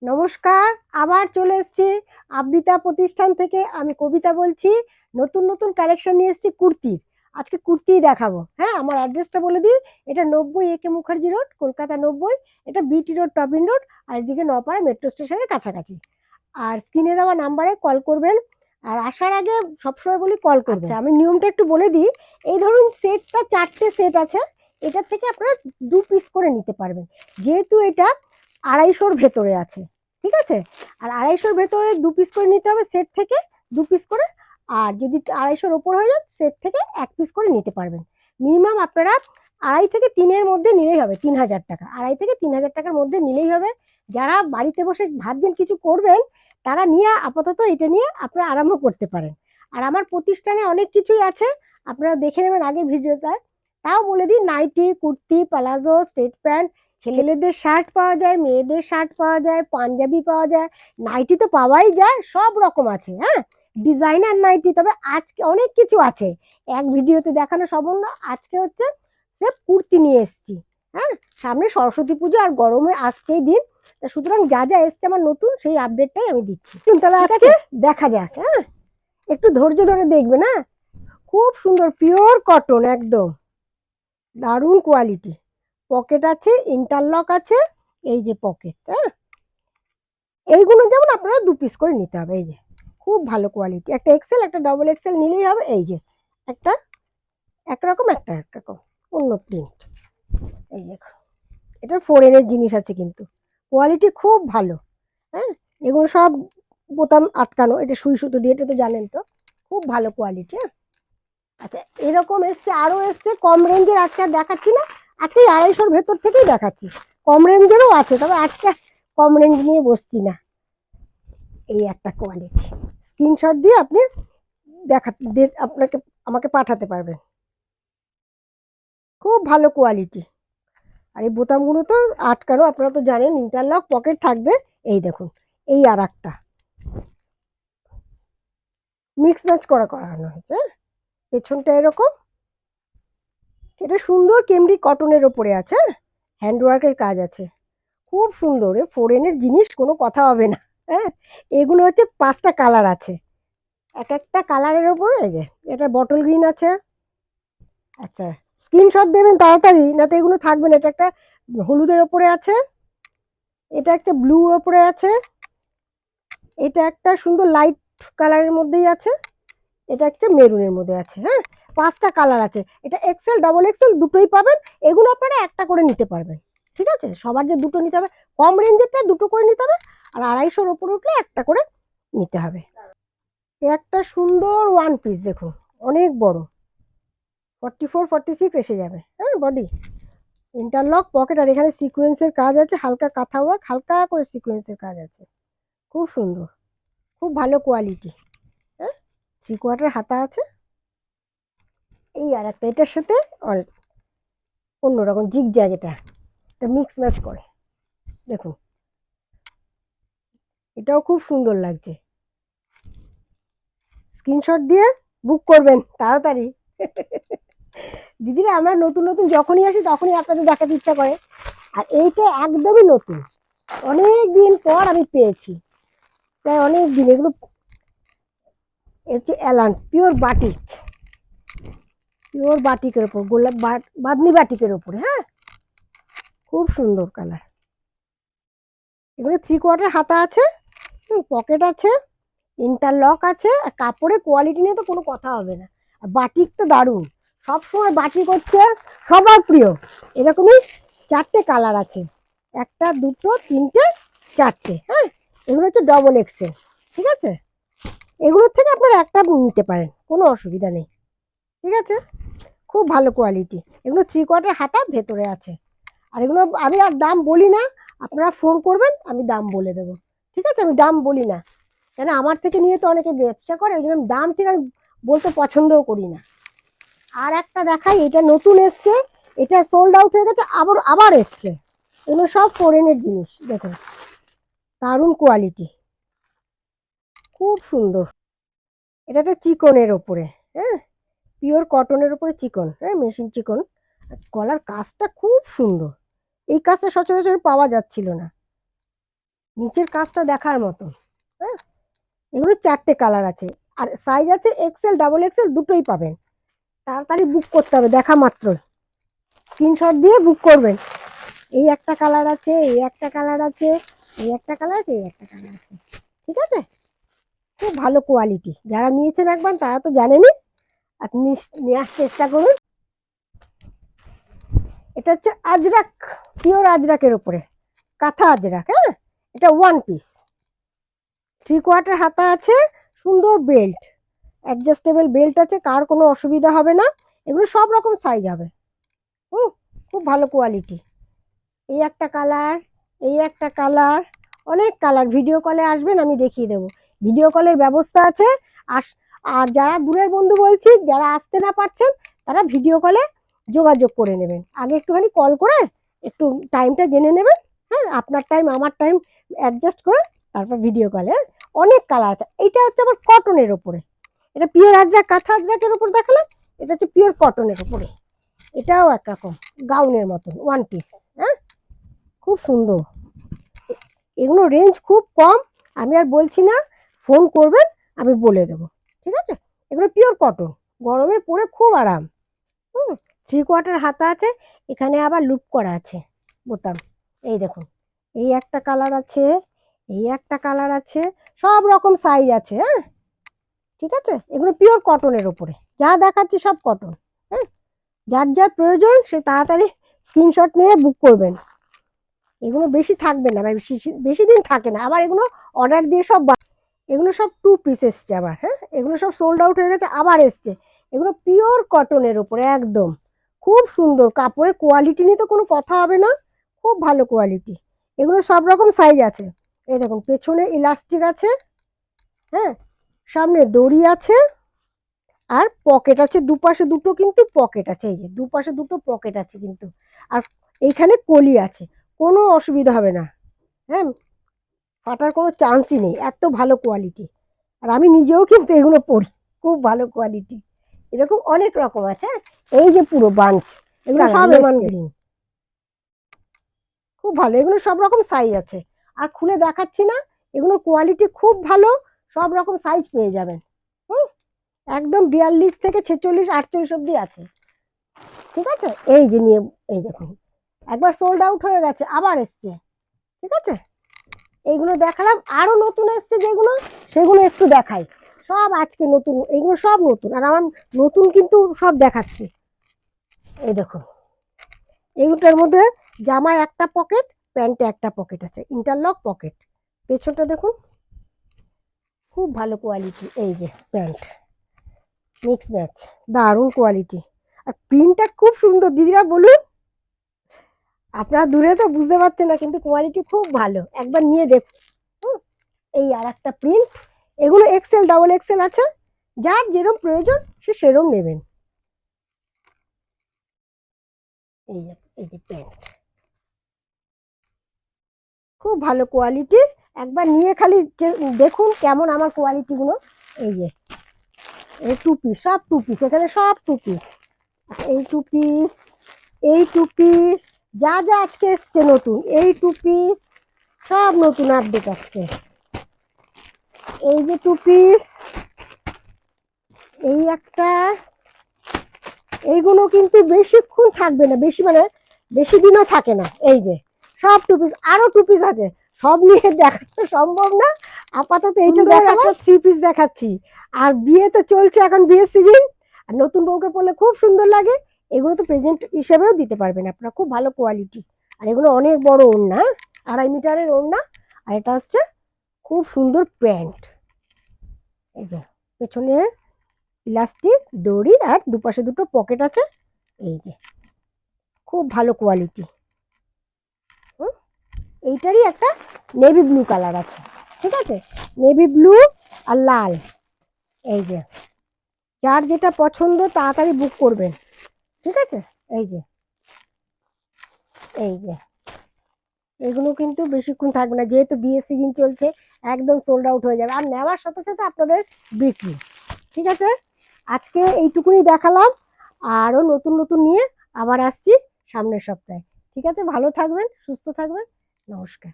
নমস্কার। আবার চলে এসেছি আবৃতা প্রতিষ্ঠান থেকে। আমি কবিতা বলছি। নতুন নতুন কালেকশন নিয়ে এসেছি কুর্তির। আজকে কুর্তি দেখাবো। হ্যাঁ, আমার অ্যাড্রেসটা বলে দিই। এটা 90 AK মুখার্জি রোড, কলকাতা 90। এটা বিটি রোড, টবিন রোড, আর এদিকে নপাড়া মেট্রো স্টেশনের কাছাকাছি। আর স্ক্রিনে দেওয়া নাম্বারে কল করবেন। আর আসার আগে সবসময় বলি কল করবেন। আমি নিয়মটা একটু বলে দিই। এই ধরুন সেটটা 4টে সেট আছে। এটার থেকে আপনারা 2 পিস করে নিতে পারবেন, যেহেতু এটা 250-র ভেতরে আছে। ঠিক আছে? আর 250-র ভেতরে 2 পিস করে নিতে হবে সেট থেকে, 2 পিস করে। আর যদি 250-র ওপর হয়ে যায় সেট থেকে 1 পিস করে নিতে পারবেন। মিনিমাম আপনারা 2.5 থেকে 3-এর মধ্যে নিলেই হবে। 3000 টাকা, 2.5 থেকে 3000 টাকার মধ্যে নিলেই হবে। যারা বাড়িতে বসে ভাবছেন কিছু করবেন, তারা নিয়ে আপাতত এটা নিয়ে আপনারা আরম্ভ করতে পারেন। আর আমার প্রতিষ্ঠানে অনেক কিছুই আছে, আপনারা দেখে নেবেন আগের ভিডিওটা। তাও বলে দিই, nightie, kurti, palazzo, straight pant, ছেলেদের শার্ট পাওয়া যায়, মেয়েদের শার্ট পাওয়া যায়, পাঞ্জাবি পাওয়া যায়, নাইটি তো পাওয়াই যায়, সব রকম আছে। হ্যাঁ, ডিজাইনার নাইটি। তবে আজকে অনেক কিছু আছে, এক ভিডিওতে দেখানো সম্ভব না। আজকে হচ্ছে সে কুর্তি নিয়ে এসেছি। হ্যাঁ, সামনে সরস্বতী পুজো আর গরমে আসছেই দিন, সুতরাং যা যা এসছে আমার নতুন সেই আপডেটটাই আমি দিচ্ছি। তাহলে আজকে দেখা যাক। হ্যাঁ, একটু ধৈর্য ধরে দেখবে না। খুব সুন্দর পিওর কটন, একদম দারুণ কোয়ালিটি। পকেট আছে, ইন্টারলক আছে। এই যে পকেট। হ্যাঁ, এইগুলো যেমন আপনারা 2 পিস করে নিতে হবে। এই যে খুব ভালো কোয়ালিটি। একটা এক্সেল, একটা ডবল এক্সেল নিলেই হবে। এই যে একটা একরকম, একটা একরকম, অন্য প্রিন্ট। এই দেখো, এটা ফরেনের জিনিস আছে কিন্তু কোয়ালিটি খুব ভালো। হ্যাঁ, এগুলো সব বোতাম আটকানো, এটা সুই সুতো দিয়ে, এটা তো জানেন তো। খুব ভালো কোয়ালিটি। হ্যাঁ, আচ্ছা, এরকম এসছে, আরো এসছে কম রেঞ্জের। আজকে আর দেখাচ্ছি না, আজকে 250-র ভেতর থেকেই দেখাচ্ছি। কম রেঞ্জেরও আছে, তবে আজকে কম রেঞ্জ নিয়ে বসছি না। এই একটা কোয়ালিটি, স্ক্রিনশট দিয়ে আপনি আপনাকে আমাকে পাঠাতে পারবেন। খুব ভালো কোয়ালিটি। আর এই বোতামগুলো তো আটকানো, আপনারা তো জানেন, ইন্টারলক পকেট থাকবে। এই দেখুন, এই আর একটা মিক্স ম্যাচ করানো হয়েছে। পেছনটা এরকম, এটা সুন্দর কেমরি কটনের ওপরে আছে। হ্যান্ডওয়ার্কের কাজ আছে, খুব সুন্দর। এ ফরেনের জিনিস, কোনো কথা হবে না। হ্যাঁ, এগুলো হচ্ছে 5টা কালার আছে, এক একটা কালারের ওপরে। এই যে এটা বটল গ্রিন আছে। আচ্ছা, স্ক্রিনশট দেবেন তাড়াতাড়ি, না তো এগুলো থাকবে না। এটা একটা হলুদের ওপরে আছে, এটা একটা ব্লুর ওপরে আছে, এটা একটা সুন্দর লাইট কালারের মধ্যেই আছে, এটা একটা মেরুনের মধ্যে আছে। হ্যাঁ, 5টা কালার আছে। এটা এক্সেল, ডবল এক্সেল দুটোই পাবেন। এগুলো আপনারা একটা করে নিতে পারবেন। ঠিক আছে? সবার যে দুটো নিতে হবে, কম রেঞ্জেরটা দুটো করে নিতে হবে, আর 250-র ওপর উঠলে একটা করে নিতে হবে। একটা সুন্দর 1 পিস দেখুন, অনেক বড়, 44-46 এসে যাবে। হ্যাঁ, বডি ইন্টারলক পকেট, আর এখানে সিকোয়েন্সের কাজ আছে, হালকা কাঁথা ওয়ার্ক, হালকা করে সিকোয়েন্সের কাজ আছে। খুব সুন্দর, খুব ভালো কোয়ালিটি। হ্যাঁ, 3/4 হাতা আছে। এই আর একটা এটার সাথে অন্যরকম জিগজ্যাগ, এটা মিক্স ম্যাচ করে। দেখুন, এটাও খুব সুন্দর লাগছে। স্ক্রিনশট দিয়ে বুক করবেন তাড়াতাড়ি। দিদিরা, আমরা নতুন নতুন যখনই আসি তখনই আপনাদের দেখাতে ইচ্ছা করে। আর এইটা একদমই নতুন, অনেক দিন পর আমি পেয়েছি, তাই অনেক দিন। এগুলো হচ্ছে অ্যালান পিওর বাটিক, পিওর বাটিকের ওপর, গোলাপ বাদনি বাটিকের ওপরে। হ্যাঁ, খুব সুন্দর কালার। এগুলো 3/4 হাতা আছে, পকেট আছে, ইন্টারলক আছে। আর কাপড়ের কোয়ালিটি নিয়ে তো কোনো কথা হবে না। আর বাটিক তো দারুণ, সবসময় বাটিক হচ্ছে সবার প্রিয়। এরকমই 4টে কালার আছে, একটা, দুটো, তিনটে, 4টে। হ্যাঁ, এগুলো হচ্ছে ডবল এক্সেল। ঠিক আছে? এগুলোর থেকে আপনারা একটা নিতে পারেন, কোনো অসুবিধা নেই। ঠিক আছে, খুব ভালো কোয়ালিটি। এগুলো 3/4 হাতা ভেতরে আছে। আর এগুলো আমি আর দাম বলি না, আপনারা ফোন করবেন, আমি দাম বলে দেবো। ঠিক আছে? আমি দাম বলি না, কেন আমার থেকে নিয়ে তো অনেকে ব্যবসা করে, ওই জন্য দাম ঠিক আমি বলতে পছন্দও করি না। আর একটা দেখাই, এটা নতুন এসছে, এটা সোল্ড আউট হয়ে গেছে, আবার আবার এসছে। এগুলো সব ফরেনের জিনিস। দেখুন, দারুণ কোয়ালিটি, খুব সুন্দর। এটা একটা চিকনের ওপরে। হ্যাঁ, পিওর কটনের ওপরে চিকন। হ্যাঁ, মেশিন চিকন। গলার কাজটা খুব সুন্দর, এই কাজটা সচরাচর পাওয়া যাচ্ছিল না। নিচের কাজটা দেখার মতো। হ্যাঁ, এগুলো 4টে কালার আছে, আর সাইজ আছে এক্সেল ডাবল এক্সেল দুটোই পাবেন। তাড়াতাড়ি বুক করতে হবে, দেখা মাত্র স্ক্রিনশট দিয়ে বুক করবেন। এই একটা কালার আছে, এই একটা কালার আছে, এই একটা কালার আছে, এই একটা কালার আছে। ঠিক আছে, খুব ভালো কোয়ালিটি। যারা নিয়েছেন একবার তারা তো জানেনই, আপনি নেওয়ার চেষ্টা করুন। এটা হচ্ছে আজরাক, পিওর আজরাকের উপরে কাঁথা আজরাক। হ্যাঁ, এটা 1 পিস, 3/4 হাতা আছে, সুন্দর বেল্ট, অ্যাডজাস্টেবল বেল্ট আছে, কার কোনো অসুবিধা হবে না। এগুলো সব রকম সাইজ হবে। খুব ভালো কোয়ালিটি। এই একটা কালার, এই একটা কালার, অনেক কালার। ভিডিও কলে আসবেন, আমি দেখিয়ে দেবো। ভিডিও কলের ব্যবস্থা আছে। আর যারা দূরের বন্ধু বলছি, যারা আসতে না পারছেন তারা ভিডিও কলে যোগাযোগ করে নেবেন। আগে একটুখানি কল করে একটু টাইমটা জেনে নেবেন। হ্যাঁ, আপনার টাইম আমার টাইম অ্যাডজাস্ট করে তারপর ভিডিও কলে। অনেক কালার আছে। এইটা হচ্ছে আবার কটনের ওপরে, এটা পিওর আজরাক, কাঁথা আজরাকের উপর দেখালাম। এটা হচ্ছে পিওর কটনের উপরে, এটাও একরকম গাউনের মতন 1 পিস। হ্যাঁ, খুব সুন্দর। এগুলো রেঞ্জ খুব কম, আমি আর বলছি না, ফোন করবেন আমি বলে দেবো। ঠিক আছে, এগুলো পিওর কটন, গরমে পরে খুব আরাম। 3/4 হাতা আছে, এখানে আবার লুপ করা আছে বোতাম। এই দেখুন, এই একটা কালার আছে, এই একটা কালার আছে, সব রকম সাইজ আছে। হ্যাঁ, ঠিক আছে, এগুলো পিওর কটনের উপরে, যা দেখাচ্ছি সব কটন। হ্যাঁ, যার যার প্রয়োজন সে তাড়াতাড়ি স্ক্রিনশট নিয়ে বুক করবেন। এগুলো বেশি থাকবে না, বেশি দিন থাকে না। আবার এগুলো অর্ডার দিয়ে সব এগুলো সব 2 পিস এসছে আবার। হ্যাঁ, এগুলো সব সোল্ড আউট হয়ে গেছে, আবার এসছে। এগুলো পিওর কটনের উপরে একদম, খুব সুন্দর। কাপড়ের কোয়ালিটি নিয়ে তো কোনো কথা হবে না, খুব ভালো কোয়ালিটি। এগুলো সব রকম সাইজ আছে। এই দেখুন, পেছনে ইলাস্টিক আছে। হ্যাঁ, সামনে দড়ি আছে, আর পকেট আছে দুপাশে দুটো, কিন্তু পকেট আছে, এই যে দুপাশে দুটো পকেট আছে কিন্তু। আর এইখানে কলি আছে, কোনো অসুবিধা হবে না। হ্যাঁ, ফাটার কোনো চান্সই নেই, এত ভালো কোয়ালিটি। আর আমি নিজেও কিন্তু এগুলো পরি, খুব ভালো কোয়ালিটি। এরকম অনেক রকম আছে। এই যে পুরো বাঞ্চ, এগুলো সব লেমন গ্রিন, খুব ভালো। এগুলো সব রকম সাইজ আছে, আর খুলে দেখাচ্ছি না, এগুলোর কোয়ালিটি খুব ভালো। সব রকম সাইজ পেয়ে যাবেন। হুম, একদম 42 থেকে 46 48 অব্দি আছে। ঠিক আছে, এই যে নিয়ে, এই দেখুন, একবার সোল্ড আউট হয়ে গেছে, আবার এসছে। ঠিক আছে, এইগুলো দেখালাম, আরো নতুন এসছে যেগুলো, সেগুলো একটু দেখাই। সব আজকে নতুন, এগুলো সব নতুন, আর আমার নতুন কিন্তু সব দেখাচ্ছি। এই দেখুন, এইগুলোর মধ্যে জামায় একটা পকেট, প্যান্টে একটা পকেট আছে, ইন্টারলক পকেট। পেছনটা দেখুন, খুব ভালো কোয়ালিটি। এই যে প্যান্ট, মিক্স ম্যাচ, দারুণ কোয়ালিটি। আর প্রিন্টটা খুব সুন্দর। দিদিরা বলুন, আপনারা দূরে তো বুঝতে পারছেন না, কিন্তু কোয়ালিটি খুব ভালো, একবার নিয়ে দেখুন। এই আর একটা প্রিন্ট। এগুলো এক্সেল ডাবল এক্সেল আছে, যার যেরকম প্রয়োজন সে সেরকম নেবেন। এই যে প্যান্ট, খুব ভালো কোয়ালিটি। একবার নিয়ে খালি দেখুন কেমন আমার কোয়ালিটিগুলো। এই যে এই 2 পিস, সব 2 পিস, এখানে সব 2 পিস। এই 2 পিস, এই 2 পিস, যা যা আজকে এসছে নতুন, এই 2 পিস সব নতুন আপডেট আসছে। এই যে 2 পিস, এই একটা, এইগুলো কিন্তু বেশিক্ষণ থাকবে না, বেশি দিনও থাকে না। এই যে সব 2 পিস, আরো 2 পিস আছে, সব নিয়ে দেখা তো সম্ভব না। আপাতত এইটা দেখাচ্ছি, 3 পিস দেখাচ্ছি। আর বিয়ে তো চলছে এখন, বিয়ের সিজন, আর নতুন বউকে পরলে খুব সুন্দর লাগে। এগুলো তো প্রেজেন্ট হিসেবেও দিতে পারবেন আপনারা, খুব ভালো কোয়ালিটি। আর এগুলো অনেক বড় ওড়না, 2.5 মিটারের ওড়না। আর এটা হচ্ছে খুব সুন্দর প্যান্ট। এই যে পেছনে ইলাস্টিক, দড়ি, আর দুপাশে দুটো পকেট আছে। এই যে খুব ভালো কোয়ালিটি। এইটারই একটা নেভি ব্লু কালার আছে। ঠিক আছে, নেভি ব্লু আর লাল। এই যে যার যেটা পছন্দ তাড়াতাড়ি বুক করবেন। ঠিক আছে, এই যে এই যে এগুলো কিন্তু বেশিক্ষণ থাকবে না, যেহেতু বিয়ের সিজন চলছে, একদম সোল্ড আউট হয়ে যাবে, আর নেওয়ার সাথে সাথে আপনাদের বিক্রি। ঠিক আছে, আজকে এইটুকুনি দেখালাম, আরও নতুন নতুন নিয়ে আবার আসছি সামনের সপ্তাহে। ঠিক আছে, ভালো থাকবেন, সুস্থ থাকবেন, নমস্কার।